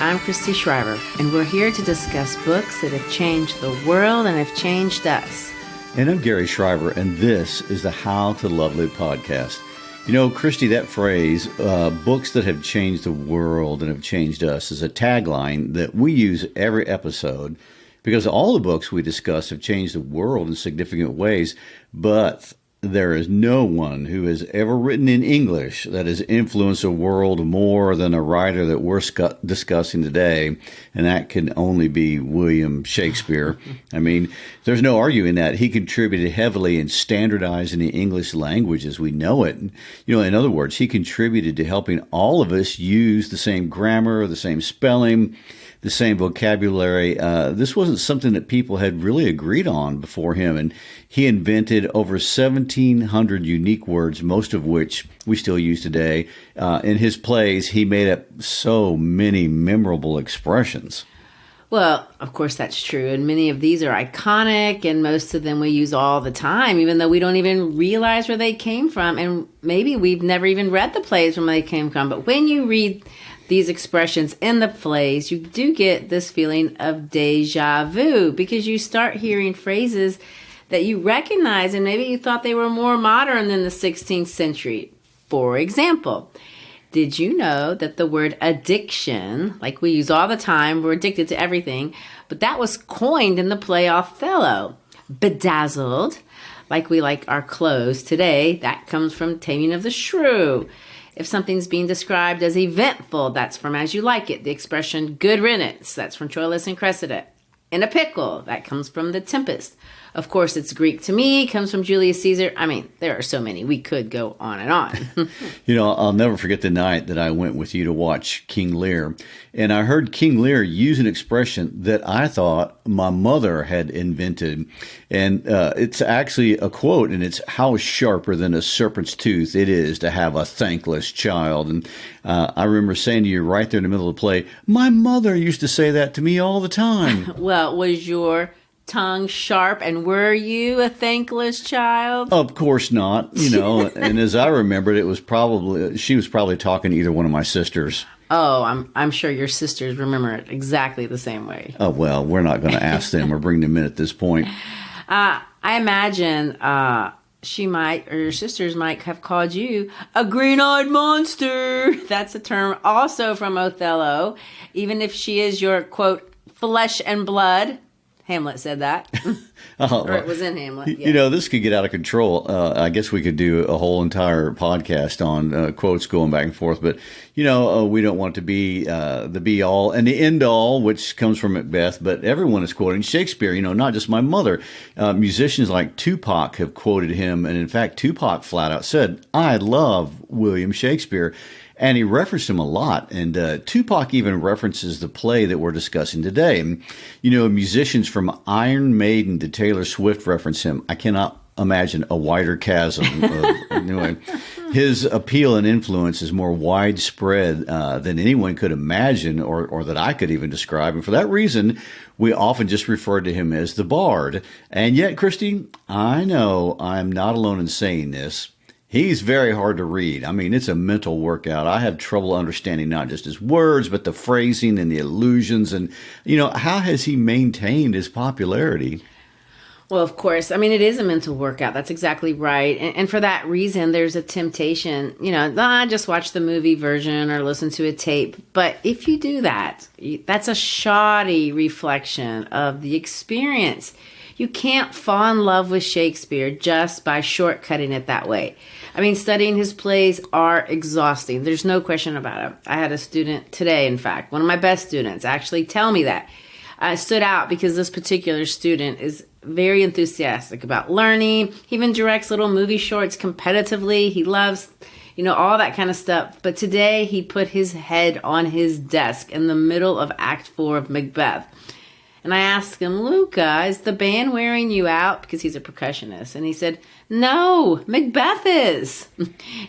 I'm Christy Shriver, and we're here to discuss books that have changed the world and have changed us. And I'm Gary Shriver, and this is the How to Love Live podcast. You know, Christy, that phrase, books that have changed the world and have changed us, is a tagline that we use every episode because all the books we discuss have changed the world in significant ways, but there is no one who has ever written in English that has influenced the world more than a writer that we're discussing today, and that can only be William Shakespeare. I mean, there's no arguing that. He contributed heavily in standardizing the English language as we know it. You know, in other words, he contributed to helping all of us use the same grammar, the same spelling, the same vocabulary. This wasn't something that people had really agreed on before him, and he invented over 1,700 unique words, most of which we still use today. In his plays, he made up so many memorable expressions. Well, of course that's true, and many of these are iconic, and most of them we use all the time, even though we don't even realize where they came from, and maybe we've never even read the plays from where they came from. But when you read these expressions in the plays, you do get this feeling of deja vu because you start hearing phrases that you recognize and maybe you thought they were more modern than the 16th century. For example, did you know that the word addiction, like we use all the time, we're addicted to everything, but that was coined in the play Othello. Bedazzled, like we like our clothes today, that comes from Taming of the Shrew. If something's being described as eventful, that's from As You Like It. The expression good riddance, that's from Troilus and Cressida. In a pickle, that comes from The Tempest. Of course, it's Greek to me, comes from Julius Caesar. I mean, there are so many. We could go on and on. You know, I'll never forget the night that I went with you to watch King Lear. And I heard King Lear use an expression that I thought my mother had invented. And it's actually a quote, and it's how sharper than a serpent's tooth it is to have a thankless child. And I remember saying to you right there in the middle of the play, my mother used to say that to me all the time. Well, was your tongue sharp, and were you a thankless child? Of course not, you know. And as I remembered, she was probably talking to either one of my sisters. Oh, I'm sure your sisters remember it exactly the same way. Oh, well, we're not going to ask them or bring them in at this point. I imagine she might, or your sisters might have called you a green-eyed monster. That's a term also from Othello, even if she is your, quote, flesh and blood. Hamlet said that. Or it was in Hamlet. Yeah. You know, this could get out of control. I guess we could do a whole entire podcast on quotes going back and forth. But, you know, we don't want it to be the be-all and the end-all, which comes from MacBeth. But everyone is quoting Shakespeare, you know, not just my mother. Musicians like Tupac have quoted him. And, in fact, Tupac flat out said, I love William Shakespeare. And he referenced him a lot. And Tupac even references the play that we're discussing today. You know, musicians from Iron Maiden to Taylor Swift reference him. I cannot imagine a wider chasm. Anyway, his appeal and influence is more widespread than anyone could imagine or that I could even describe. And for that reason, we often just refer to him as the Bard. And yet, Christy, I know I'm not alone in saying this. He's very hard to read. I mean, it's a mental workout. I have trouble understanding not just his words, but the phrasing and the allusions. And, you know, how has he maintained his popularity? Well, of course. I mean, it is a mental workout. That's exactly right. And for that reason, there's a temptation, you know, just watch the movie version or listen to a tape. But if you do that, that's a shoddy reflection of the experience. You can't fall in love with Shakespeare just by shortcutting it that way. I mean, studying his plays are exhausting. There's no question about it. I had a student today, in fact, one of my best students, actually tell me that. I stood out because this particular student is very enthusiastic about learning. He even directs little movie shorts competitively. He loves, you know, all that kind of stuff. But today he put his head on his desk in the middle of Act 4 of Macbeth. And I asked him, Luca, is the band wearing you out? Because he's a percussionist. And he said, no, Macbeth is.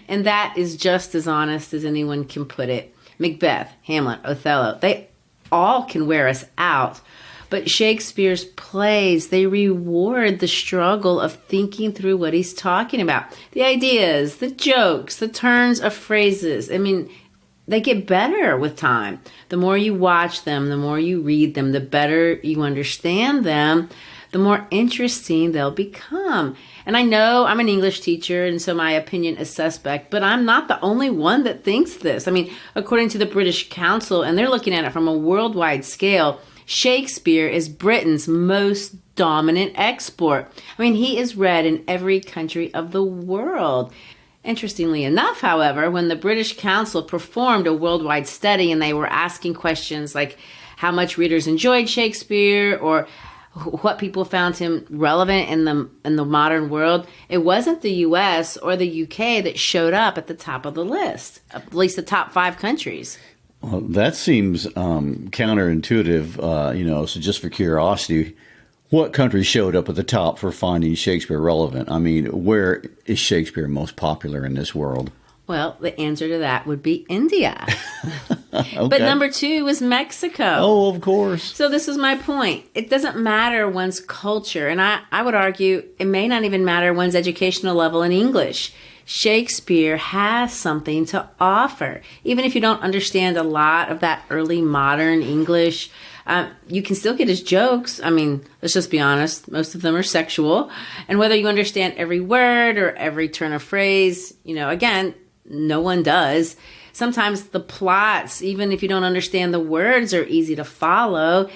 And that is just as honest as anyone can put it. Macbeth, Hamlet, Othello, they all can wear us out. But Shakespeare's plays, they reward the struggle of thinking through what he's talking about. The ideas, the jokes, the turns of phrases. I mean, they get better with time. The more you watch them, the more you read them, the better you understand them, the more interesting they'll become. And I know I'm an English teacher, and so my opinion is suspect, but I'm not the only one that thinks this. I mean, according to the British Council, and they're looking at it from a worldwide scale, Shakespeare is Britain's most dominant export. I mean, he is read in every country of the world. Interestingly enough, however, when the British Council performed a worldwide study and they were asking questions like how much readers enjoyed Shakespeare or what people found him relevant in the modern world, it wasn't the US or the UK that showed up at the top of the list, at least the top 5 countries. Well, that seems counterintuitive, so just for curiosity, what country showed up at the top for finding Shakespeare relevant? I mean, where is Shakespeare most popular in this world? Well, the answer to that would be India. Okay. But number 2 was Mexico. Oh, of course. So this is my point. It doesn't matter one's culture. And I would argue it may not even matter one's educational level in English. Shakespeare has something to offer. Even if you don't understand a lot of that early modern English, you can still get his jokes. I mean, let's just be honest. Most of them are sexual. And whether you understand every word or every turn of phrase, again, no one does. Sometimes the plots, even if you don't understand the words, are easy to follow.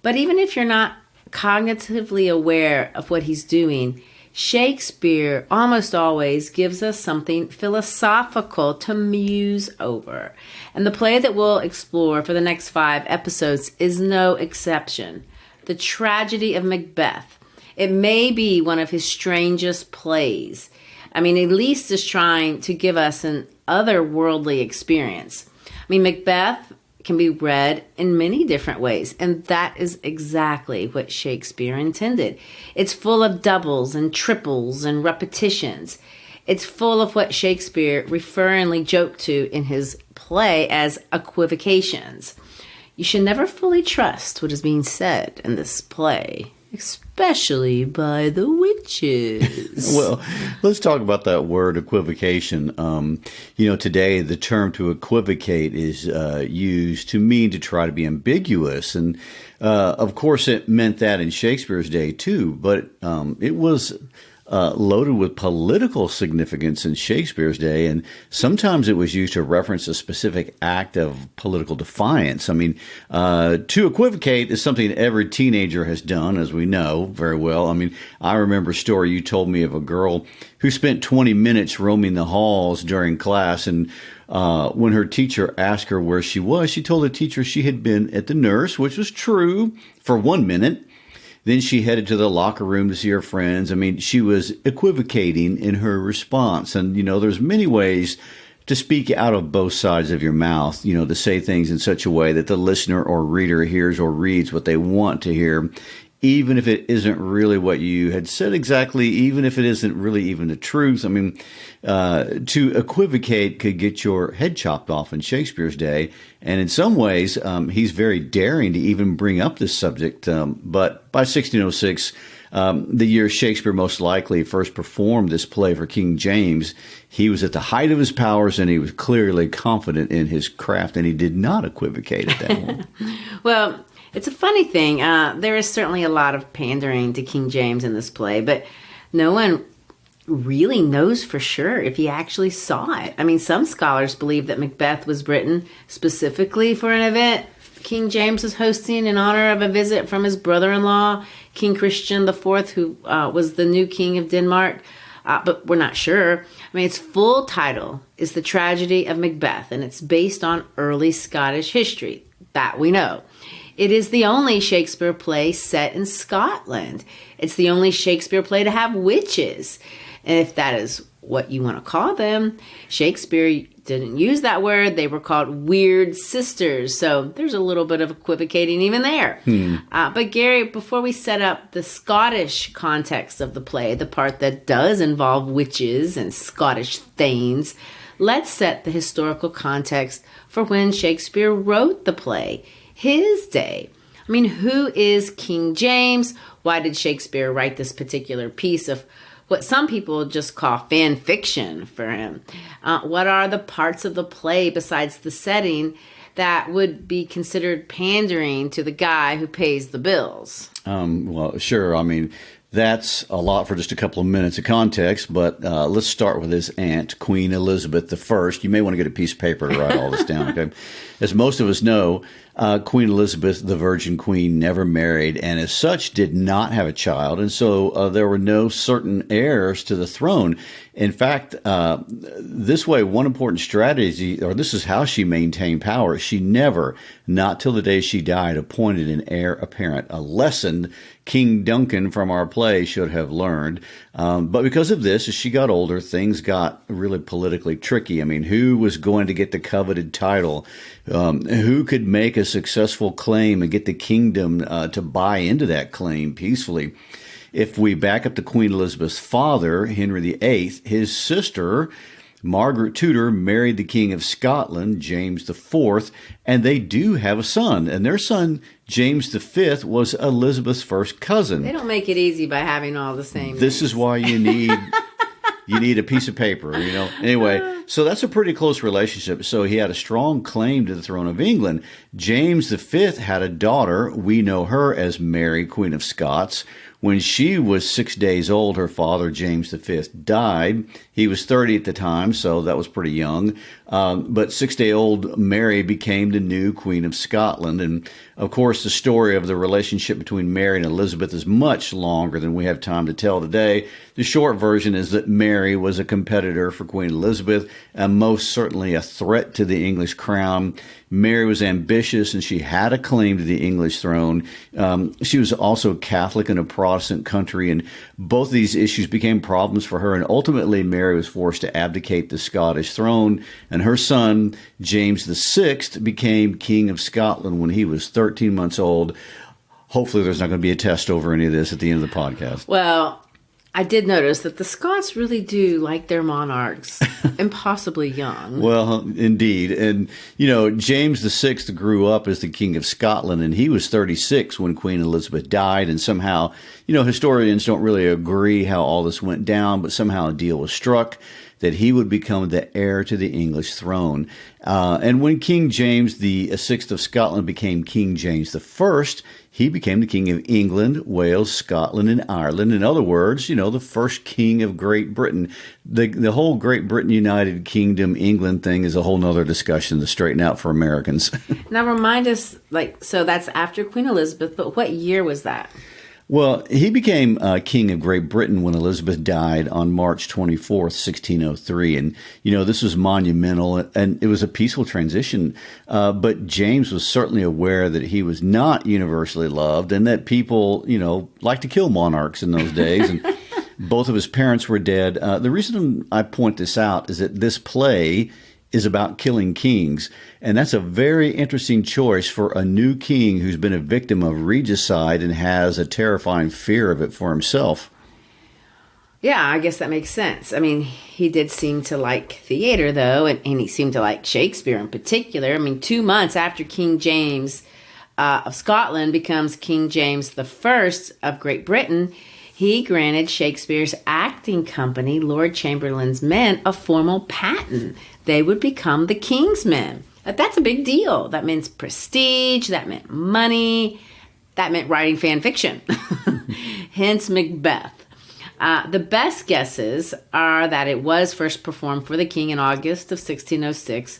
But even if you're not cognitively aware of what he's doing, Shakespeare almost always gives us something philosophical to muse over. And the play that we'll explore for the next 5 episodes is no exception. The Tragedy of Macbeth. It may be one of his strangest plays. I mean, at least is trying to give us an otherworldly experience. I mean, Macbeth can be read in many different ways, and that is exactly what Shakespeare intended. It's full of doubles and triples and repetitions. It's full of what Shakespeare referringly joked to in his play as equivocations. You should never fully trust what is being said in this play, especially by the witches. Well, let's talk about that word equivocation. Today the term to equivocate is used to mean to try to be ambiguous. And of course it meant that in Shakespeare's day too, but it was loaded with political significance in Shakespeare's day, and sometimes it was used to reference a specific act of political defiance. I mean, to equivocate is something every teenager has done, as we know very well. I mean, I remember a story you told me of a girl who spent 20 minutes roaming the halls during class, and when her teacher asked her where she was, she told the teacher she had been at the nurse, which was true for 1 minute. Then she headed to the locker room to see her friends. I mean, she was equivocating in her response. And, there's many ways to speak out of both sides of your mouth, to say things in such a way that the listener or reader hears or reads what they want to hear, even if it isn't really what you had said exactly, even if it isn't really even the truth. I mean, to equivocate could get your head chopped off in Shakespeare's day. And in some ways, he's very daring to even bring up this subject. But by 1606, the year Shakespeare most likely first performed this play for King James, he was at the height of his powers and he was clearly confident in his craft, and he did not equivocate at that point. Well, it's a funny thing. There is certainly a lot of pandering to King James in this play, but no one really knows for sure if he actually saw it. I mean, some scholars believe that Macbeth was written specifically for an event King James was hosting in honor of a visit from his brother-in-law, King Christian IV, who was the new king of Denmark. But we're not sure. I mean, its full title is The Tragedy of Macbeth, and it's based on early Scottish history. That we know. It is the only Shakespeare play set in Scotland. It's the only Shakespeare play to have witches. And if that is what you want to call them, Shakespeare didn't use that word. They were called weird sisters. So there's a little bit of equivocating even there. But Gary, before we set up the Scottish context of the play, the part that does involve witches and Scottish thanes, let's set the historical context for when Shakespeare wrote the play, his day. I mean, who is King James? Why did Shakespeare write this particular piece of what some people just call fan fiction for him. What are the parts of the play besides the setting that would be considered pandering to the guy who pays the bills? Well, sure. I mean, that's a lot for just a couple of minutes of context, but let's start with his aunt, Queen Elizabeth I. You may want to get a piece of paper to write all this down, okay? As most of us know, Queen Elizabeth, the Virgin Queen, never married, and as such did not have a child, and so there were no certain heirs to the throne. In fact, this way, one important strategy, or this is how she maintained power, she never, not till the day she died, appointed an heir apparent, a lesson King Duncan from our play should have learned. But because of this, as she got older, things got really politically tricky. I mean, who was going to get the coveted title? Who could make a successful claim and get the kingdom to buy into that claim peacefully? If we back up to Queen Elizabeth's father, Henry VIII, his sister, Margaret Tudor, married the King of Scotland, James IV, and they do have a son. And their son, James V, was Elizabeth's first cousin. They don't make it easy by having all the same This names. is why you need a piece of paper, you know. Anyway, so that's a pretty close relationship. So he had a strong claim to the throne of England. James V had a daughter. We know her as Mary, Queen of Scots. When she was 6 days old, her father, James V, died. He was 30 at the time, so that was pretty young. But 6-day-old Mary became the new Queen of Scotland. And, of course, the story of the relationship between Mary and Elizabeth is much longer than we have time to tell today. The short version is that Mary was a competitor for Queen Elizabeth, and most certainly a threat to the English crown. Mary was ambitious, and she had a claim to the English throne. She was also Catholic in a Protestant country, and both of these issues became problems for her. And ultimately, Mary was forced to abdicate the Scottish throne, and her son, James VI, became King of Scotland when he was 13 months old. Hopefully, there's not going to be a test over any of this at the end of the podcast. Well, I did notice that the Scots really do like their monarchs impossibly young. Well, indeed. And, you know, James VI grew up as the King of Scotland, and he was 36 when Queen Elizabeth died. And somehow, you know, historians don't really agree how all this went down, but somehow a deal was struck that he would become the heir to the English throne. And when King James VI of Scotland became King James I, he became the King of England, Wales, Scotland, and Ireland. In other words, you know, the first king of Great Britain. The whole Great Britain United Kingdom, England thing is a whole nother discussion to straighten out for Americans. Now remind us, so that's after Queen Elizabeth, but what year was that? Well, he became King of Great Britain when Elizabeth died on March 24th, 1603. And, you know, this was monumental, and it was a peaceful transition. But James was certainly aware that he was not universally loved and that people, you know, liked to kill monarchs in those days. And both of his parents were dead. The reason I point this out is that this play is about killing kings. And that's a very interesting choice for a new king who's been a victim of regicide and has a terrifying fear of it for himself. Yeah, I guess that makes sense. I mean, he did seem to like theater, though, and he seemed to like Shakespeare in particular. I mean, 2 months after King James of Scotland becomes King James I of Great Britain, he granted Shakespeare's acting company, Lord Chamberlain's Men, a formal patent. They would become the King's Men. That's a big deal. That means prestige. That meant money. That meant writing fan fiction. Hence Macbeth. The best guesses are that it was first performed for the king in August of 1606.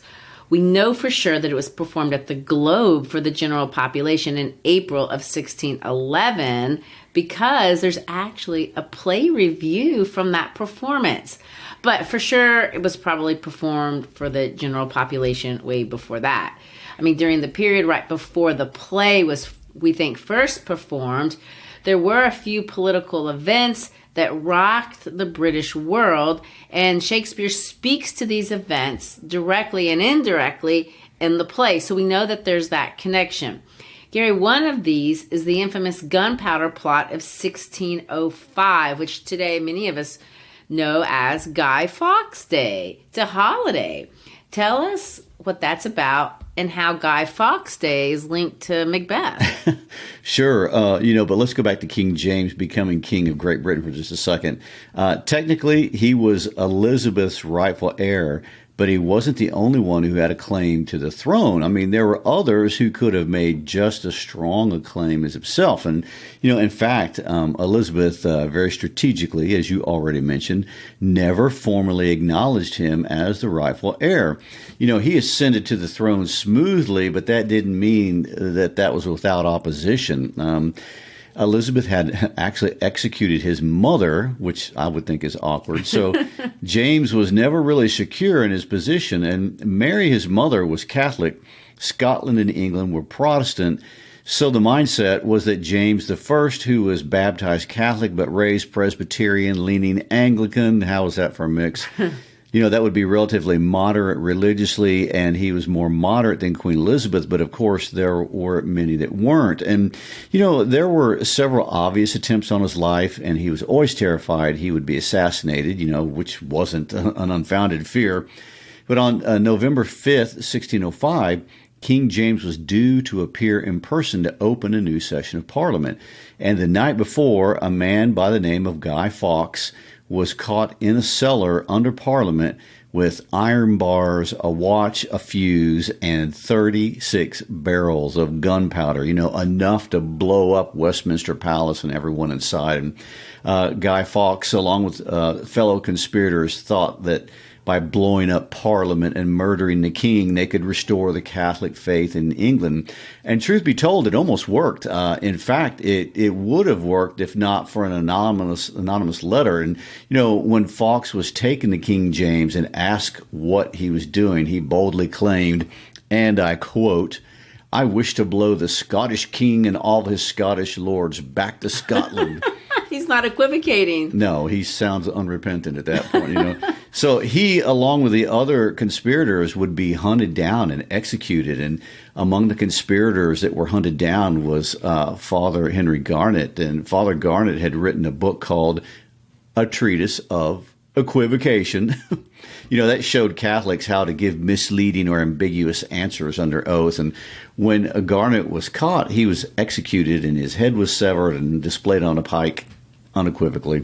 We know for sure that it was performed at the Globe for the general population in April of 1611 because there's actually a play review from that performance. But for sure, it was probably performed for the general population way before that. I mean, during the period right before the play was, we think, first performed, there were a few political events that rocked the British world, and Shakespeare speaks to these events directly and indirectly in the play. So we know that there's that connection. Gary, one of these is the infamous gunpowder plot of 1605, which today many of us know as Guy Fawkes Day. It's a holiday. Tell us what that's about and how Guy Fawkes Day is linked to Macbeth. Sure. But let's go back to King James becoming king of Great Britain for just a second. Technically, he was Elizabeth's rightful heir, but he wasn't the only one who had a claim to the throne. I mean, there were others who could have made just as strong a claim as himself. And, in fact, Elizabeth, very strategically, as you already mentioned, never formally acknowledged him as the rightful heir. He ascended to the throne smoothly, but that didn't mean that was without opposition. Elizabeth had actually executed his mother, which I would think is awkward. So James was never really secure in his position. And Mary, his mother, was Catholic. Scotland and England were Protestant. So the mindset was that James I, who was baptized Catholic but raised Presbyterian, leaning Anglican, how was that for a mix? That would be relatively moderate religiously, and he was more moderate than Queen Elizabeth, but of course there were many that weren't. And, there were several obvious attempts on his life, and he was always terrified he would be assassinated, which wasn't an unfounded fear. But on November 5th, 1605, King James was due to appear in person to open a new session of Parliament. And the night before, a man by the name of Guy Fawkes was caught in a cellar under Parliament with iron bars, a watch, a fuse, and 36 barrels of gunpowder, enough to blow up Westminster Palace and everyone inside. And Guy Fawkes, along with fellow conspirators, thought that by blowing up Parliament and murdering the king, they could restore the Catholic faith in England. And truth be told, it almost worked. In fact, it would have worked if not for an anonymous letter. And, when Fawkes was taken to King James and asked what he was doing, he boldly claimed, and I quote, "I wish to blow the Scottish king and all his Scottish lords back to Scotland." He's not equivocating. No, he sounds unrepentant at that point, So he, along with the other conspirators, would be hunted down and executed. And among the conspirators that were hunted down was Father Henry Garnet. And Father Garnet had written a book called A Treatise of Equivocation. That showed Catholics how to give misleading or ambiguous answers under oath. And when Garnet was caught, he was executed and his head was severed and displayed on a pike unequivocally.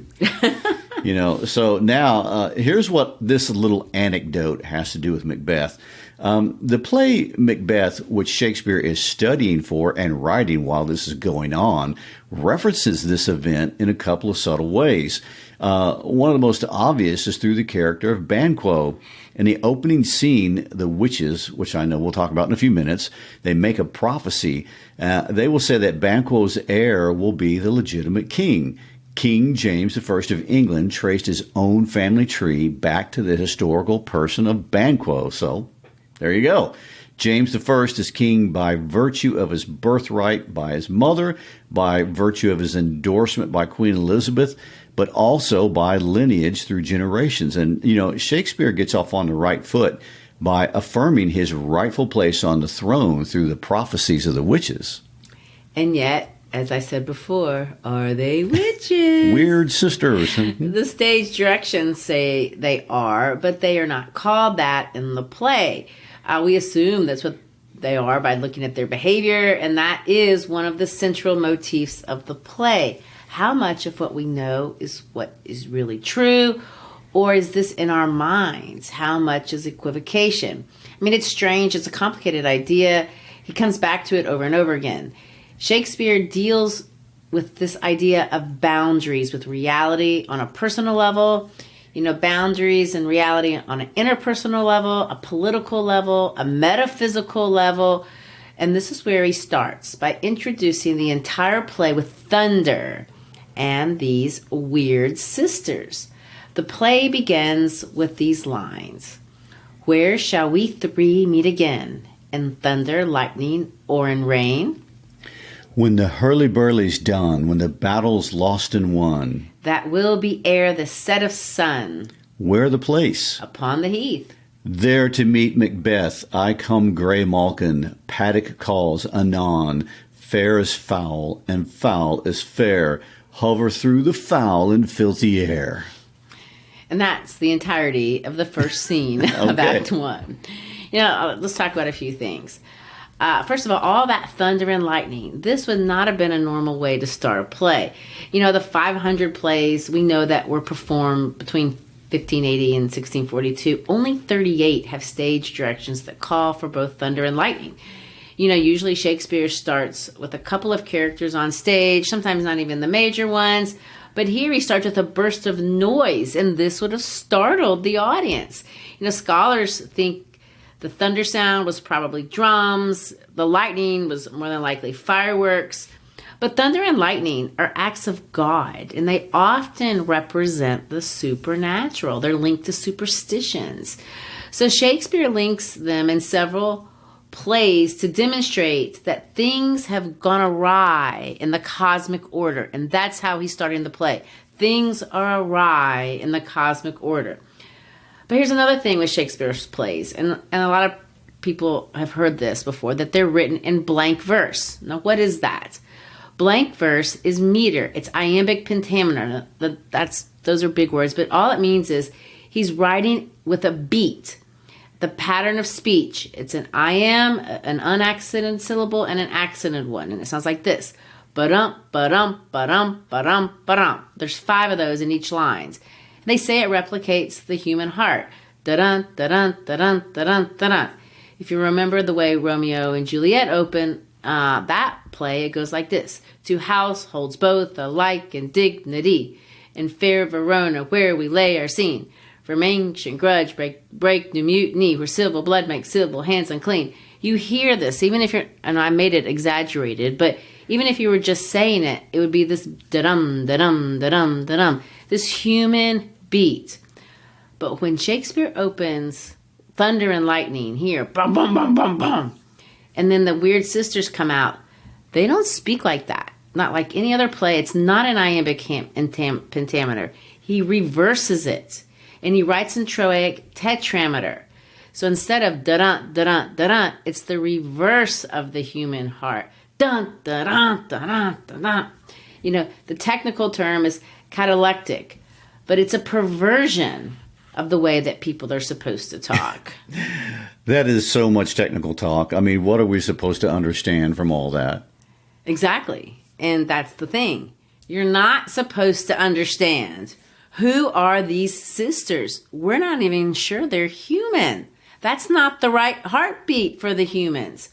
So now here's what this little anecdote has to do with Macbeth. The play Macbeth, which Shakespeare is studying for and writing while this is going on, references this event in a couple of subtle ways. One of the most obvious is through the character of Banquo. In the opening scene, the witches, which I know we'll talk about in a few minutes, they make a prophecy. They will say that Banquo's heir will be the legitimate king. King James I of England traced his own family tree back to the historical person of Banquo. So there you go. James I is king by virtue of his birthright by his mother, by virtue of his endorsement by Queen Elizabeth, but also by lineage through generations. And, Shakespeare gets off on the right foot by affirming his rightful place on the throne through the prophecies of the witches. And yet, as I said before, are they witches? Weird sisters. The stage directions say they are, but they are not called that in the play. We assume that's what they are by looking at their behavior, and that is one of the central motifs of the play. How much of what we know is what is really true, or is this in our minds? How much is equivocation? I mean, it's strange. It's a complicated idea. He comes back to it over and over again. Shakespeare deals with this idea of boundaries with reality on a personal level, boundaries and reality on an interpersonal level, a political level, a metaphysical level. And this is where he starts by introducing the entire play with thunder and these weird sisters. The play begins with these lines. "Where shall we three meet again? In thunder, lightning, or in rain? When the hurly-burly's done, when the battle's lost and won. That will be ere the set of sun. Where the place? Upon the heath. There to meet Macbeth, I come grey malkin, paddock calls anon, fair is foul, and foul is fair, hover through the foul and filthy air." And that's the entirety of the first scene of Act 1. Let's talk about a few things. First of all that thunder and lightning, this would not have been a normal way to start a play. The 500 plays we know that were performed between 1580 and 1642, only 38 have stage directions that call for both thunder and lightning. Usually Shakespeare starts with a couple of characters on stage, sometimes not even the major ones. But here he starts with a burst of noise, and this would have startled the audience. Scholars think the thunder sound was probably drums. The lightning was more than likely fireworks. But thunder and lightning are acts of God, and they often represent the supernatural. They're linked to superstitions. So Shakespeare links them in several plays to demonstrate that things have gone awry in the cosmic order. And that's how he's starting the play. Things are awry in the cosmic order. But here's another thing with Shakespeare's plays, and a lot of people have heard this before, that they're written in blank verse. Now, what is that? Blank verse is meter. It's iambic pentameter. Those are big words, but all it means is he's writing with a beat. The pattern of speech. It's an iamb, an unaccented syllable, and an accented one. And it sounds like this. Ba-dum, ba-dum, ba-dum, ba-dum, ba-dum. There's 5 of those in each line. They say it replicates the human heart. Da-dun, da-dun, da-dun, da-dun, da-dun. If you remember the way Romeo and Juliet open that play, it goes like this. 2 households both alike in dignity. In fair Verona where we lay our scene. From ancient grudge break new mutiny, where civil blood makes civil hands unclean. You hear this, even if you're, and I made it exaggerated, but even if you were just saying it, it would be this da-dum, da-dum, da-dum, da-dum, this human beat. But when Shakespeare opens thunder and lightning here, bum, bum, bum, bum, bum, and then the weird sisters come out, they don't speak like that. Not like any other play. It's not an iambic pentameter. He reverses it. And he writes in trochaic tetrameter. So instead of da-dun, da-dun, da-dun, it's the reverse of the human heart. Dun, da-dun, da-dun, da-dun. The technical term is catalectic, but it's a perversion of the way that people are supposed to talk. That is so much technical talk. I mean, what are we supposed to understand from all that? Exactly. And that's the thing. You're not supposed to understand. Who are these sisters? We're not even sure they're human. That's not the right heartbeat for the humans.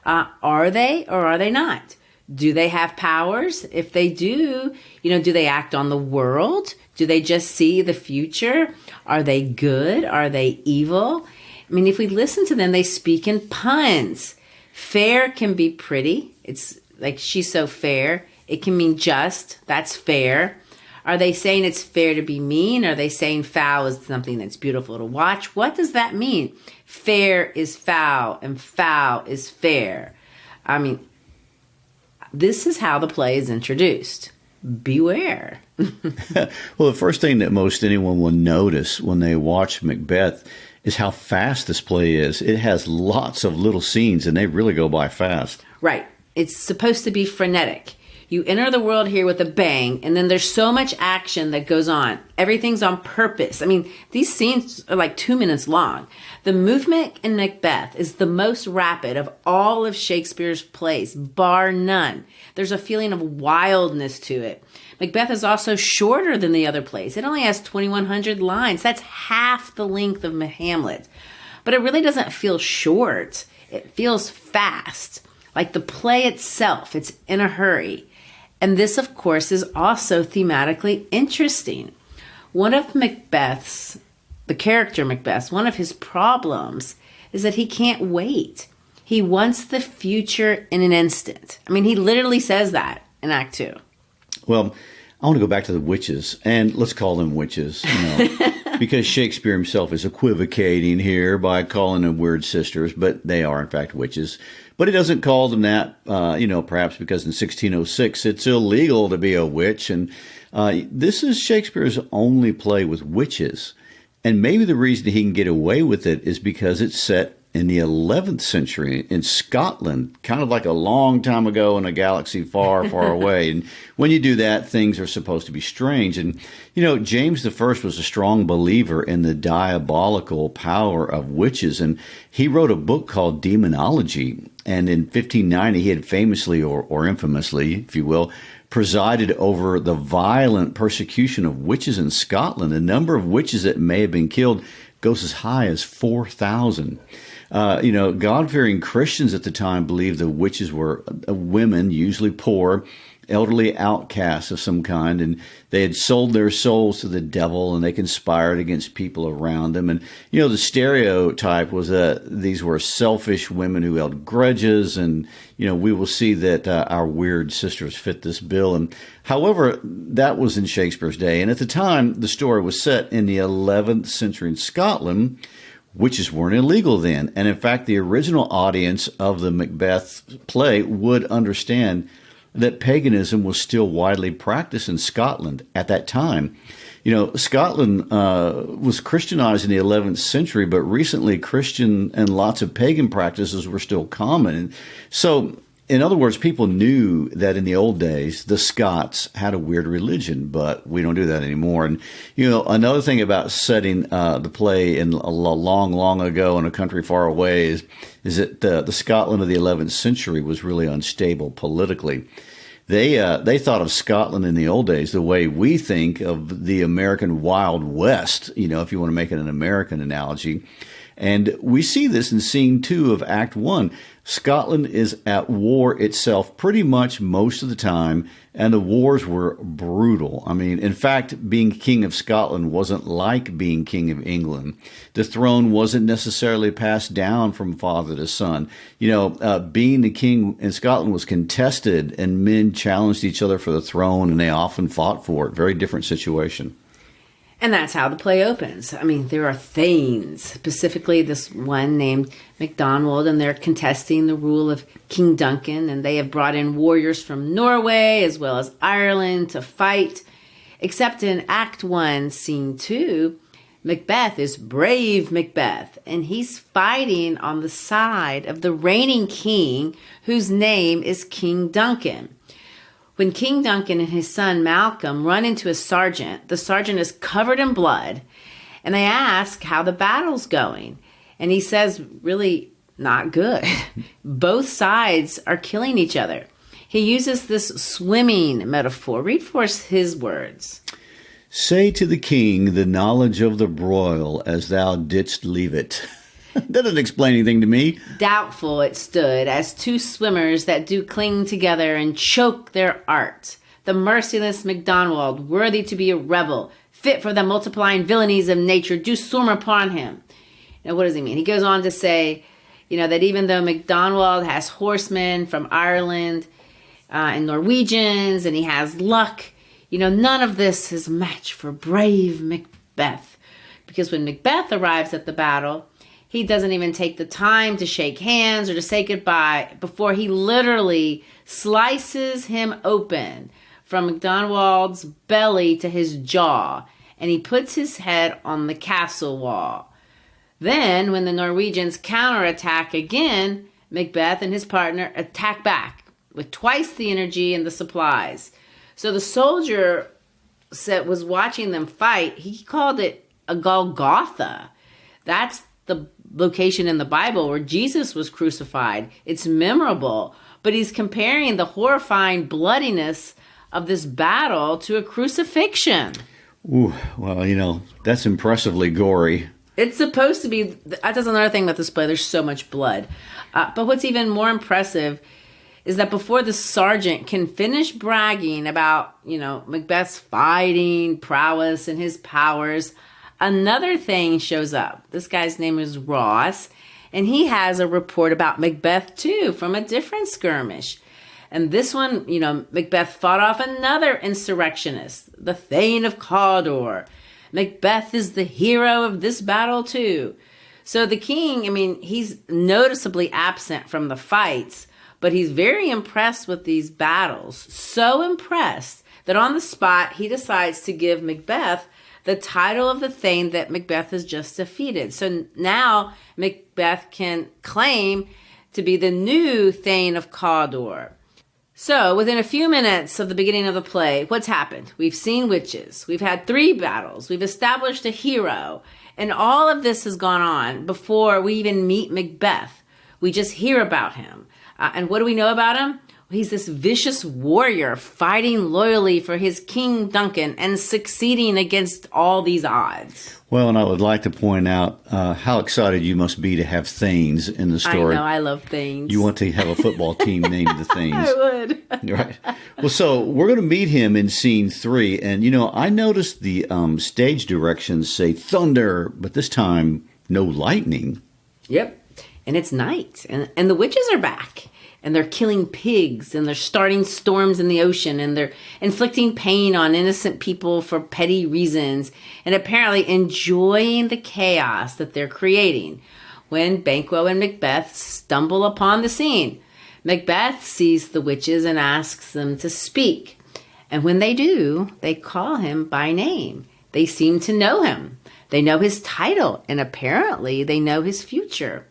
Are they or are they not? Do they have powers? If they do, do they act on the world? Do they just see the future? Are they good? Are they evil? I mean, if we listen to them, they speak in puns. Fair can be pretty. It's like, she's so fair. It can mean just. That's fair. Are they saying it's fair to be mean? Are they saying foul is something that's beautiful to watch? What does that mean? Fair is foul and foul is fair. I mean, this is how the play is introduced. Beware. Well, the first thing that most anyone will notice when they watch Macbeth is how fast this play is. It has lots of little scenes, and they really go by fast. Right. It's supposed to be frenetic. You enter the world here with a bang, and then there's so much action that goes on. Everything's on purpose. I mean, these scenes are like 2 minutes long. The movement in Macbeth is the most rapid of all of Shakespeare's plays, bar none. There's a feeling of wildness to it. Macbeth is also shorter than the other plays. It only has 2,100 lines. That's half the length of Hamlet. But it really doesn't feel short. It feels fast. Like the play itself, it's in a hurry. And this, of course, is also thematically interesting. One of Macbeth's, the character Macbeth, one of his problems is that he can't wait. He wants the future in an instant. I mean, he literally says that in Act 2. Well, I want to go back to the witches, and let's call them witches, because Shakespeare himself is equivocating here by calling them weird sisters, but they are, in fact, witches. But he doesn't call them that, perhaps because in 1606 it's illegal to be a witch. And this is Shakespeare's only play with witches. And maybe the reason he can get away with it is because it's set in the 11th century in Scotland, kind of like a long time ago in a galaxy far, far away. And when you do that, things are supposed to be strange. And, James I was a strong believer in the diabolical power of witches. And he wrote a book called Demonology. And in 1590, he had famously or infamously, if you will, presided over the violent persecution of witches in Scotland. The number of witches that may have been killed goes as high as 4,000. God-fearing Christians at the time believed the witches were women, usually poor, elderly outcasts of some kind, and they had sold their souls to the devil, and they conspired against people around them. And, the stereotype was that these were selfish women who held grudges, and, we will see that our weird sisters fit this bill. And however, that was in Shakespeare's day. And at the time, the story was set in the 11th century in Scotland. Witches weren't illegal then. And in fact, the original audience of the Macbeth play would understand that paganism was still widely practiced in Scotland at that time. Scotland was Christianized in the 11th century, but recently Christian and lots of pagan practices were still common. And so, in other words, people knew that in the old days, the Scots had a weird religion, but we don't do that anymore. And, another thing about setting the play in a long, long ago in a country far away is that the Scotland of the 11th century was really unstable politically. They thought of Scotland in the old days the way we think of the American Wild West, if you want to make it an American analogy. And we see this in scene 2 of Act 1. Scotland is at war itself pretty much most of the time, and the wars were brutal. I mean, in fact, being king of Scotland wasn't like being king of England. The throne wasn't necessarily passed down from father to son. Being the king in Scotland was contested, and men challenged each other for the throne, and they often fought for it. Very different situation. And that's how the play opens. I mean, there are thanes, specifically this one named MacDonald, and they're contesting the rule of King Duncan, and they have brought in warriors from Norway as well as Ireland to fight. Except in Act 1, Scene 2, Macbeth is brave Macbeth, and he's fighting on the side of the reigning king, whose name is King Duncan. When King Duncan and his son Malcolm run into a sergeant, the sergeant is covered in blood, and they ask how the battle's going. And he says, really not good. Both sides are killing each other. He uses this swimming metaphor. Read for us his words. Say to the king the knowledge of the broil as thou didst leave it. That doesn't explain anything to me. Doubtful it stood, as two swimmers that do cling together and choke their art. The merciless MacDonald, worthy to be a rebel, fit for the multiplying villainies of nature, do swarm upon him. Now, what does he mean? He goes on to say, that even though MacDonald has horsemen from Ireland and Norwegians, and he has luck, none of this is a match for brave Macbeth. Because when Macbeth arrives at the battle, he doesn't even take the time to shake hands or to say goodbye before he literally slices him open from MacDonald's belly to his jaw, and he puts his head on the castle wall. Then, when the Norwegians counterattack again, Macbeth and his partner attack back with twice the energy and the supplies. So the soldier was watching them fight. He called it a Golgotha. That's the location in the Bible where Jesus was crucified. It's memorable, but he's comparing the horrifying bloodiness of this battle to a crucifixion. Ooh, well, that's impressively gory. It's supposed to be. That's another thing about this play. There's so much blood. But what's even more impressive is that before the sergeant can finish bragging about, Macbeth's fighting prowess and his powers, another thing shows up. This guy's name is Ross, and he has a report about Macbeth too from a different skirmish. And this one, Macbeth fought off another insurrectionist, the Thane of Cawdor. Macbeth is the hero of this battle too. So the king, he's noticeably absent from the fights, but he's very impressed with these battles. So impressed that on the spot he decides to give Macbeth the title of the Thane that Macbeth has just defeated. So now Macbeth can claim to be the new Thane of Cawdor. So within a few minutes of the beginning of the play, what's happened? We've seen witches. We've had 3 battles. We've established a hero. And all of this has gone on before we even meet Macbeth. We just hear about him. And what do we know about him? He's this vicious warrior fighting loyally for his King Duncan and succeeding against all these odds. Well, and I would like to point out how excited you must be to have Thanes in the story. I know, I love Thanes. You want to have a football team named the Thanes. I would. Right. Well, so we're going to meet him in scene 3. And, I noticed the stage directions say thunder, but this time no lightning. Yep. And it's night. And the witches are back. And they're killing pigs, and they're starting storms in the ocean, and they're inflicting pain on innocent people for petty reasons, and apparently enjoying the chaos that they're creating. When Banquo and Macbeth stumble upon the scene, Macbeth sees the witches and asks them to speak. And when they do, they call him by name. They seem to know him. They know his title, and apparently they know his future.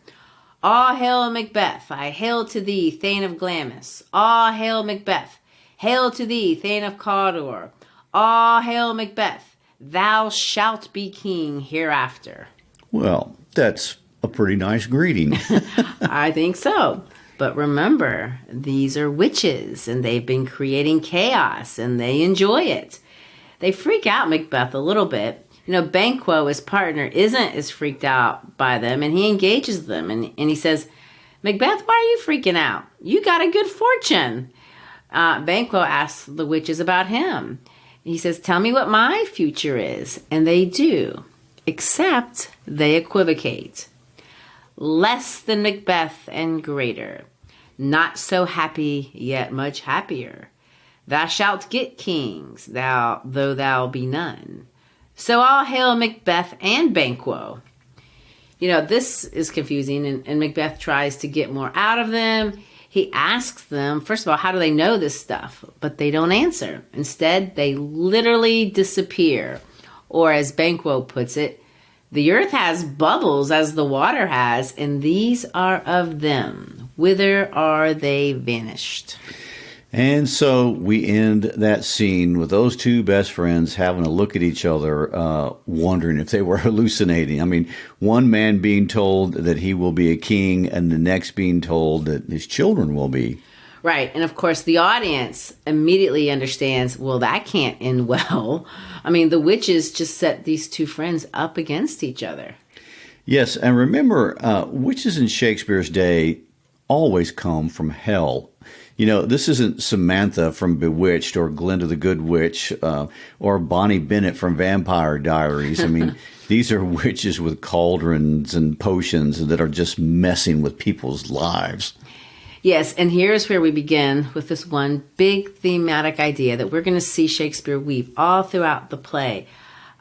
All hail Macbeth, I hail to thee, Thane of Glamis. All hail Macbeth, hail to thee, Thane of Cawdor. All hail Macbeth, thou shalt be king hereafter. Well, that's a pretty nice greeting. I think so. But remember, these are witches, and they've been creating chaos, and they enjoy it. They freak out Macbeth a little bit. Banquo, his partner, isn't as freaked out by them, and he engages them, and he says, Macbeth, why are you freaking out? You got a good fortune. Banquo asks the witches about him. He says, tell me what my future is. And they do, except they equivocate. Less than Macbeth and greater. Not so happy, yet much happier. Thou shalt get kings, though thou be none. So all hail Macbeth and Banquo. This is confusing, and Macbeth tries to get more out of them. He asks them, first of all, how do they know this stuff? But they don't answer. Instead, they literally disappear. Or as Banquo puts it, the earth has bubbles as the water has, and these are of them. Whither are they vanished? And so we end that scene with those 2 best friends having a look at each other, wondering if they were hallucinating. I mean, one man being told that he will be a king and the next being told that his children will be. Right. And of course, the audience immediately understands, well, that can't end well. I mean, the witches just set these 2 friends up against each other. Yes. And remember, witches in Shakespeare's day always come from hell. This isn't Samantha from Bewitched or Glinda the Good Witch or Bonnie Bennett from Vampire Diaries. I mean, these are witches with cauldrons and potions that are just messing with people's lives. Yes, and here's where we begin with this one big thematic idea that we're going to see Shakespeare weave all throughout the play.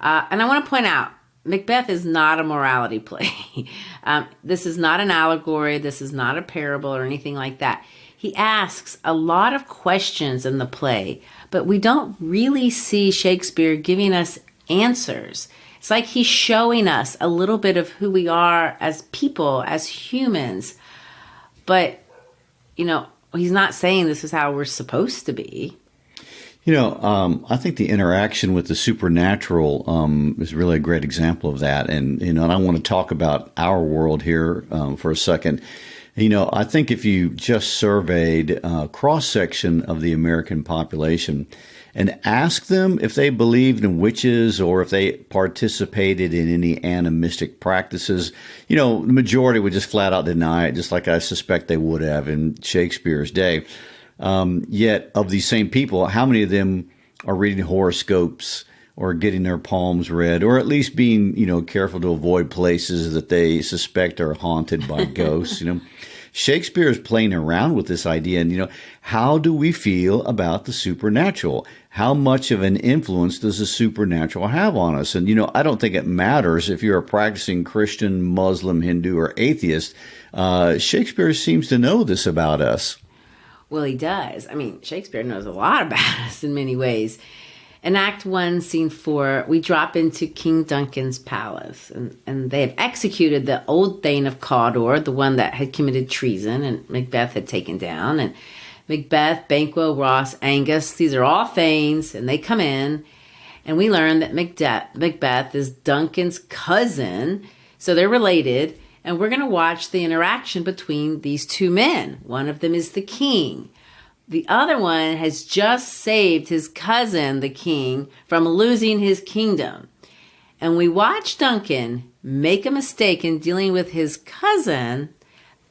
And I want to point out, Macbeth is not a morality play. This is not an allegory. This is not a parable or anything like that. He asks a lot of questions in the play, but we don't really see Shakespeare giving us answers. It's like he's showing us a little bit of who we are as people, as humans. But, he's not saying this is how we're supposed to be. I think the interaction with the supernatural is really a great example of that. And, and I want to talk about our world here for a second. I think if you just surveyed a cross-section of the American population and asked them if they believed in witches or if they participated in any animistic practices, the majority would just flat out deny it, just like I suspect they would have in Shakespeare's day. Yet of these same people, how many of them are reading horoscopes or getting their palms read, or at least being, careful to avoid places that they suspect are haunted by ghosts, Shakespeare is playing around with this idea. And, how do we feel about the supernatural? How much of an influence does the supernatural have on us? And, I don't think it matters if you're a practicing Christian, Muslim, Hindu, or atheist. Shakespeare seems to know this about us. Well, he does. I mean, Shakespeare knows a lot about us in many ways. In Act 1, Scene 4, we drop into King Duncan's palace, and they have executed the old Thane of Cawdor, the one that had committed treason and MacBeth had taken down. And MacBeth, Banquo, Ross, Angus, these are all Thanes, and they come in, and we learn that MacBeth is Duncan's cousin, so they're related, and we're going to watch the interaction between these two men. One of them is the king. The other one has just saved his cousin, the king, from losing his kingdom. And we watch Duncan make a mistake in dealing with his cousin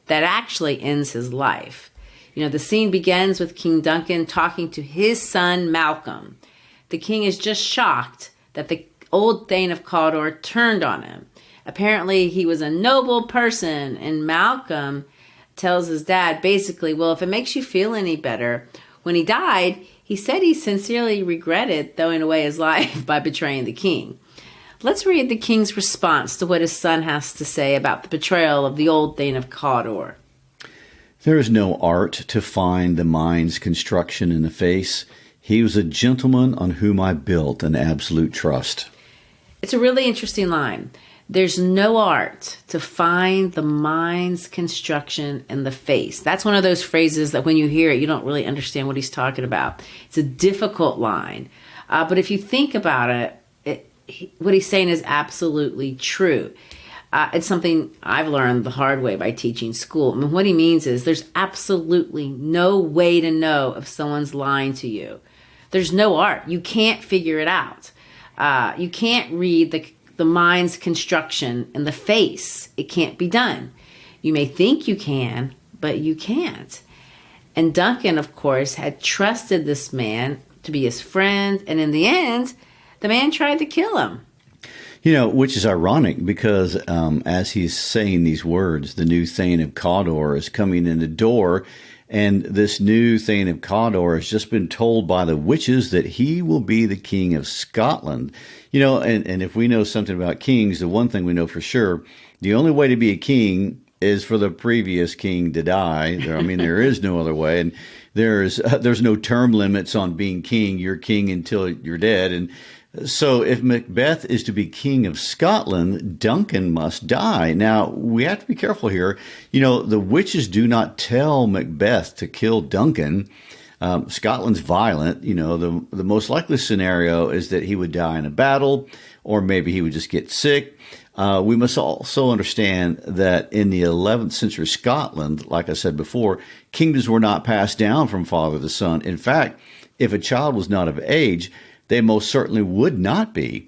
that actually ends his life. You know, the scene begins with King Duncan talking to his son, Malcolm. The king is just shocked that the old Thane of Cawdor turned on him. Apparently, he was a noble person, and Malcolm tells his dad basically, well, if it makes you feel any better, when he died, he said he sincerely regretted throwing away his life by betraying the king. Let's read the king's response to what his son has to say about the betrayal of the old Thane of Cawdor. There is no art to find the mind's construction in the face. He was a gentleman on whom I built an absolute trust. It's a really interesting line. There's no art to find the mind's construction in the face. That's one of those phrases that when you hear it, you don't really understand what he's talking about. It's a difficult line. But if you think about it, what he's saying is absolutely true. It's something I've learned the hard way by teaching school. I mean, what he means is there's absolutely no way to know if someone's lying to you. There's no art. You can't figure it out. You can't read the mind's construction in the face. It can't be done. You may think you can, but you can't. And Duncan, of course, had trusted this man to be his friend, and in the end, the man tried to kill him. You know, which is ironic because as he's saying these words, the new Thane of Cawdor is coming in the door, and this new Thane of Cawdor has just been told by the witches that he will be the king of Scotland. You know, and if we know something about kings, the one thing we know for sure, the only way to be a king is for the previous king to die. I mean, there is no other way. And there's no term limits on being king. You're king until you're dead. And so if MacBeth is to be king of Scotland, Duncan must die. Now, we have to be careful here. You know, the witches do not tell MacBeth to kill Duncan. Scotland's violent. You know, the most likely scenario is that he would die in a battle, or maybe he would just get sick. We must also understand that in the 11th century Scotland, like I said before, kingdoms were not passed down from father to son. In fact, if a child was not of age, they most certainly would not be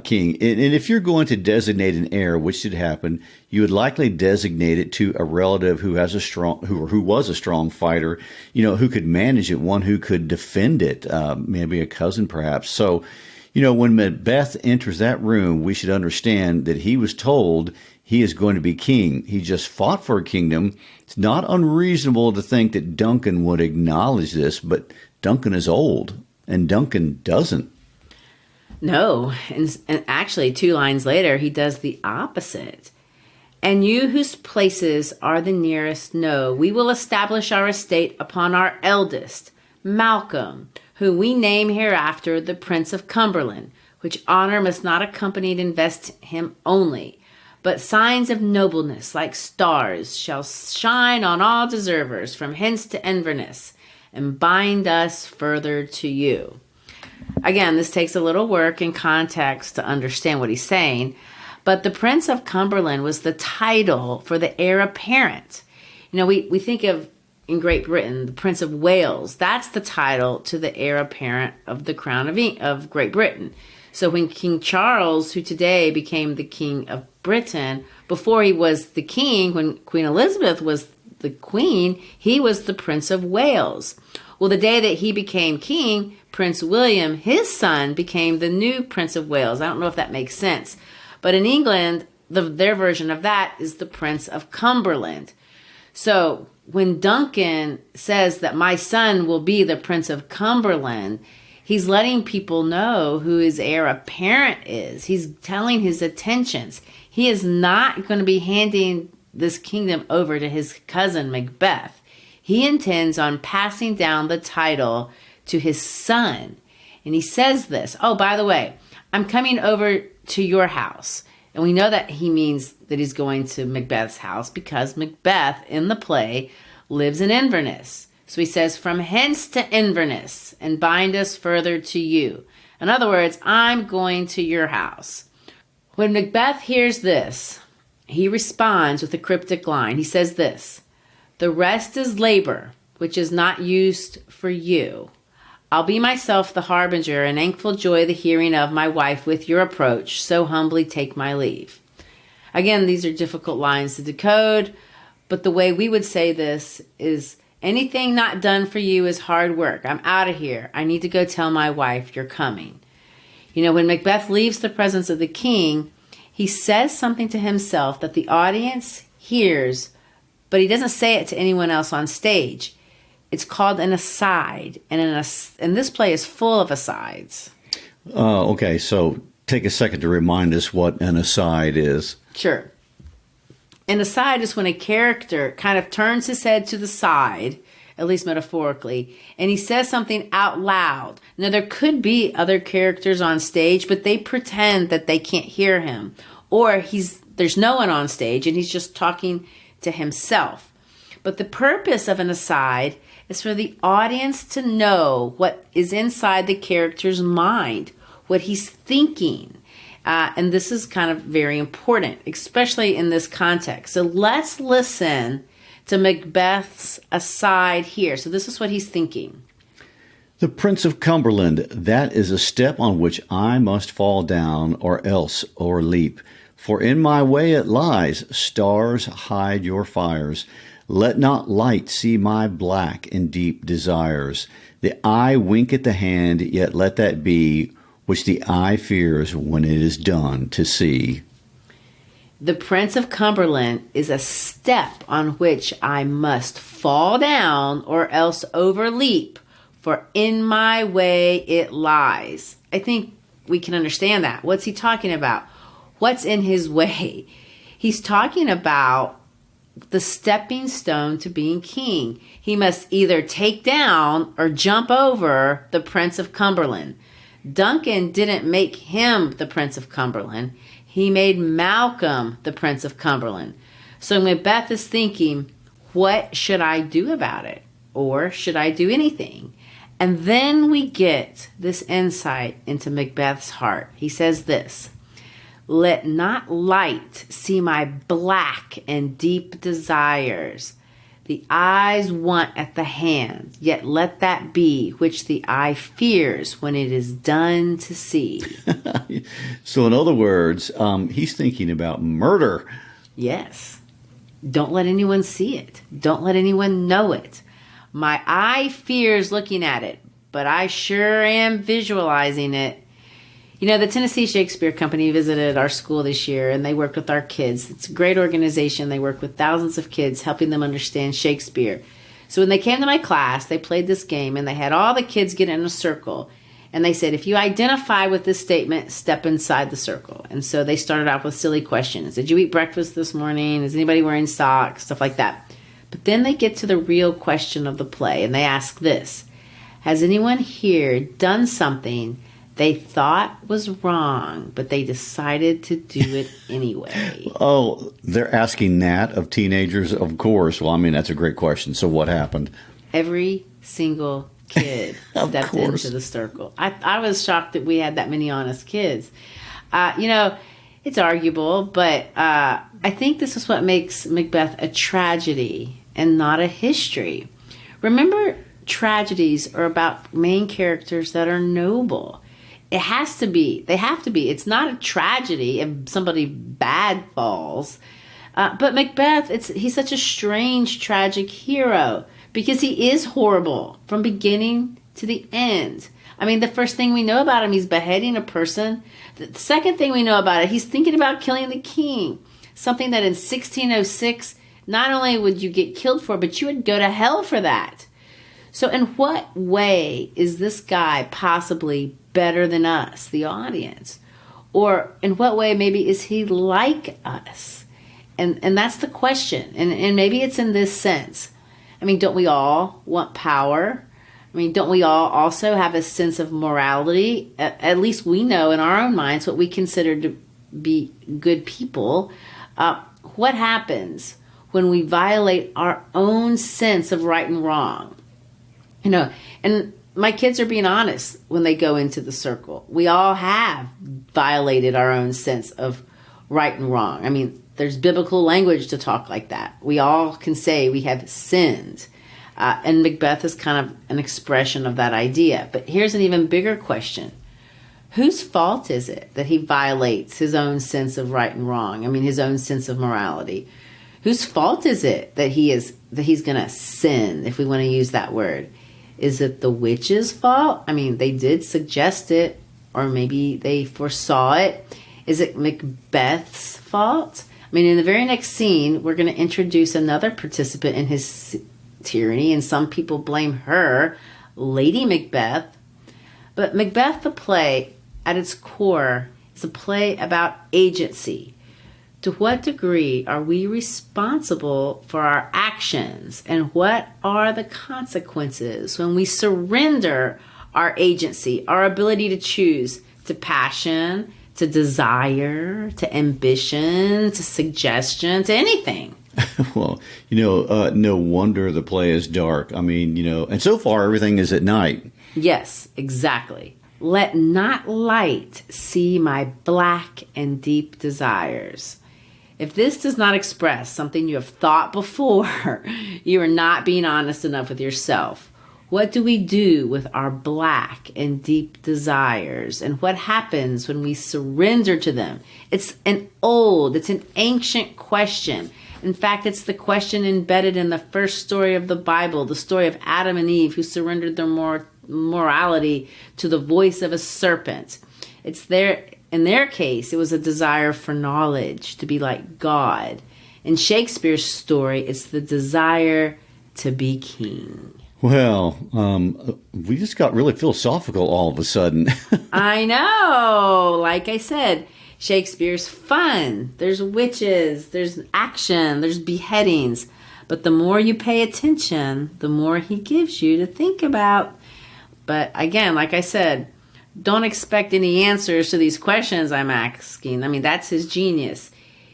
king. And if you're going to designate an heir, which should happen, you would likely designate it to a relative who was a strong fighter, you know, who could manage it, one who could defend it, maybe a cousin perhaps. So, you know, when MacBeth enters that room, we should understand that he was told he is going to be king. He just fought for a kingdom. It's not unreasonable to think that Duncan would acknowledge this, but Duncan is old. And Duncan doesn't. No. And actually, 2 lines later, he does the opposite. And you whose places are the nearest know, we will establish our estate upon our eldest, Malcolm, whom we name hereafter the Prince of Cumberland, which honor must not accompany and invest him only, but signs of nobleness like stars shall shine on all deservers from hence to Inverness, and bind us further to you. Again, this takes a little work and context to understand what he's saying, but the Prince of Cumberland was the title for the heir apparent. You know, we think of, in Great Britain, the Prince of Wales. That's the title to the heir apparent of the crown of Great Britain. So when King Charles, who today became the King of Britain, before he was the king, when Queen Elizabeth was the queen, he was the Prince of Wales. Well, the day that he became king, Prince William, his son, became the new Prince of Wales. I don't know if that makes sense. But in England, their version of that is the Prince of Cumberland. So when Duncan says that my son will be the Prince of Cumberland, he's letting people know who his heir apparent is. He's telling his intentions. He is not going to be handing this kingdom over to his cousin MacBeth. he intends on passing down the title to his son. And he says this, oh, by the way, I'm coming over to your house. And we know that he means that he's going to Macbeth's house because Macbeth in the play lives in Inverness. So he says, from hence to Inverness and bind us further to you. In other words, I'm going to your house. When Macbeth hears this, he responds with a cryptic line. He says this, the rest is labor, which is not used for you. I'll be myself the harbinger and ankful joy the hearing of my wife with your approach, so humbly take my leave. Again, these are difficult lines to decode, but the way we would say this is, anything not done for you is hard work. I'm out of here. I need to go tell my wife you're coming. You know, when Macbeth leaves the presence of the king, he says something to himself that the audience hears, but he doesn't say it to anyone else on stage. It's called an aside, and this play is full of asides. Okay, so take a second to remind us what an aside is. Sure. An aside is when a character kind of turns his head to the side, at least metaphorically, and he says something out loud. Now, there could be other characters on stage, but they pretend that they can't hear him. Or there's no one on stage, and he's just talking to himself. But the purpose of an aside is for the audience to know what is inside the character's mind, what he's thinking. And this is kind of very important, especially in this context. So let's listen to Macbeth's aside here. So this is what he's thinking. The Prince of Cumberland, that is a step on which I must fall down or else o'erleap. For in my way it lies, stars hide your fires. Let not light see my black and deep desires. The eye wink at the hand, yet let that be which the eye fears when it is done to see. The Prince of Cumberland is a step on which I must fall down or else overleap, for in my way it lies. I think we can understand that. What's he talking about? What's in his way? He's talking about the stepping stone to being king. He must either take down or jump over the Prince of Cumberland. Duncan didn't make him the Prince of Cumberland. He made Malcolm the Prince of Cumberland. So Macbeth is thinking, what should I do about it? Or should I do anything? And then we get this insight into Macbeth's heart. He says this, let not light see my black and deep desires. The eyes want at the hand, yet let that be which the eye fears when it is done to see. So in other words, he's thinking about murder. Yes. Don't let anyone see it. Don't let anyone know it. My eye fears looking at it, but I sure am visualizing it. You know, the Tennessee Shakespeare Company visited our school this year, and they worked with our kids. It's a great organization. They work with thousands of kids, helping them understand Shakespeare. So when they came to my class, they played this game, and they had all the kids get in a circle. And they said, if you identify with this statement, step inside the circle. And so they started off with silly questions. Did you eat breakfast this morning? Is anybody wearing socks? Stuff like that. But then they get to the real question of the play, and they ask this. Has anyone here done something they thought was wrong, but they decided to do it anyway? Oh, they're asking that of teenagers? Of course. Well, I mean, that's a great question. So what happened? Every single kid stepped into the circle. I was shocked that we had that many honest kids. It's arguable, but I think this is what makes Macbeth a tragedy and not a history. Remember, tragedies are about main characters that are noble. It has to be. They have to be. It's not a tragedy if somebody bad falls. But Macbeth, he's such a strange, tragic hero because he is horrible from beginning to the end. I mean, the first thing we know about him, he's beheading a person. The second thing we know about it, he's thinking about killing the king. Something that in 1606, not only would you get killed for, but you would go to hell for that. So in what way is this guy possibly better than us, the audience? Or in what way maybe is he like us? And that's the question. And maybe it's in this sense. I mean, don't we all want power? I mean, don't we all also have a sense of morality? At least we know in our own minds what we consider to be good people. What happens when we violate our own sense of right and wrong? And my kids are being honest when they go into the circle. We all have violated our own sense of right and wrong. I mean, there's biblical language to talk like that. We all can say we have sinned. And MacBeth is kind of an expression of that idea. But here's an even bigger question. Whose fault is it that he violates his own sense of right and wrong? I mean, his own sense of morality. Whose fault is it that he's going to sin, if we want to use that word? Is it the witch's fault? I mean, they did suggest it, or maybe they foresaw it. Is it MacBeth's fault? I mean, in the very next scene, we're going to introduce another participant in his tyranny, and some people blame her, Lady MacBeth. But MacBeth, the play, at its core, is a play about agency. To what degree are we responsible for our actions, and what are the consequences when we surrender our agency, our ability to choose, to passion, to desire, to ambition, to suggestion, to anything? Well, no wonder the play is dark. I mean, and so far everything is at night. Yes, exactly. Let not light see my black and deep desires. If this does not express something you have thought before, you are not being honest enough with yourself. What do we do with our black and deep desires? And what happens when we surrender to them? It's an ancient question. In fact, it's the question embedded in the first story of the Bible, the story of Adam and Eve, who surrendered their morality to the voice of a serpent. In their case, it was a desire for knowledge, to be like God. In Shakespeare's story, it's the desire to be king. Well, we just got really philosophical all of a sudden. I know. Like I said, Shakespeare's fun. There's witches, there's action, there's beheadings. But the more you pay attention, the more he gives you to think about. But again, like I said, don't expect any answers to these questions I'm asking. I mean, that's his genius.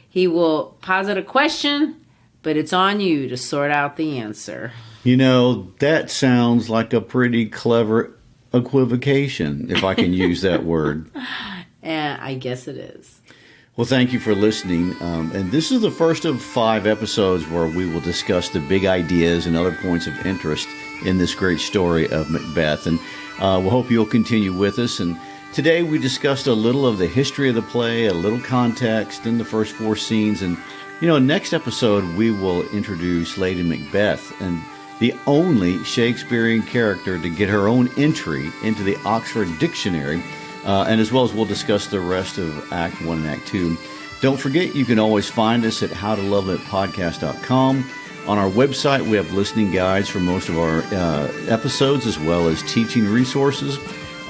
He will posit a question, but it's on you to sort out the answer. That sounds like a pretty clever equivocation, if I can use that word. And I guess it is. Well, thank you for listening. And this is the first of 5 episodes where we will discuss the big ideas and other points of interest in this great story of MacBeth. And we hope you'll continue with us. And today we discussed a little of the history of the play, a little context in the first 4 scenes. And, next episode we will introduce Lady MacBeth, and the only Shakespearean character to get her own entry into the Oxford Dictionary. And as well as we'll discuss the rest of Act 1 and Act 2. Don't forget, you can always find us at howtoloveit.podcast.com. On our website, we have listening guides for most of our episodes, as well as teaching resources.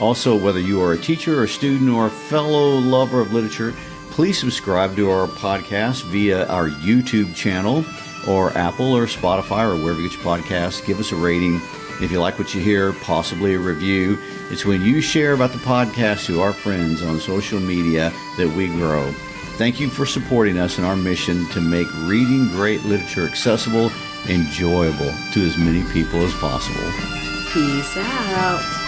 Also, whether you are a teacher, a student, or a fellow lover of literature, please subscribe to our podcast via our YouTube channel, or Apple or Spotify, or wherever you get your podcasts. Give us a rating. If you like what you hear, possibly a review. It's when you share about the podcast to our friends on social media that we grow. Thank you for supporting us in our mission to make reading great literature accessible, enjoyable to as many people as possible. Peace out.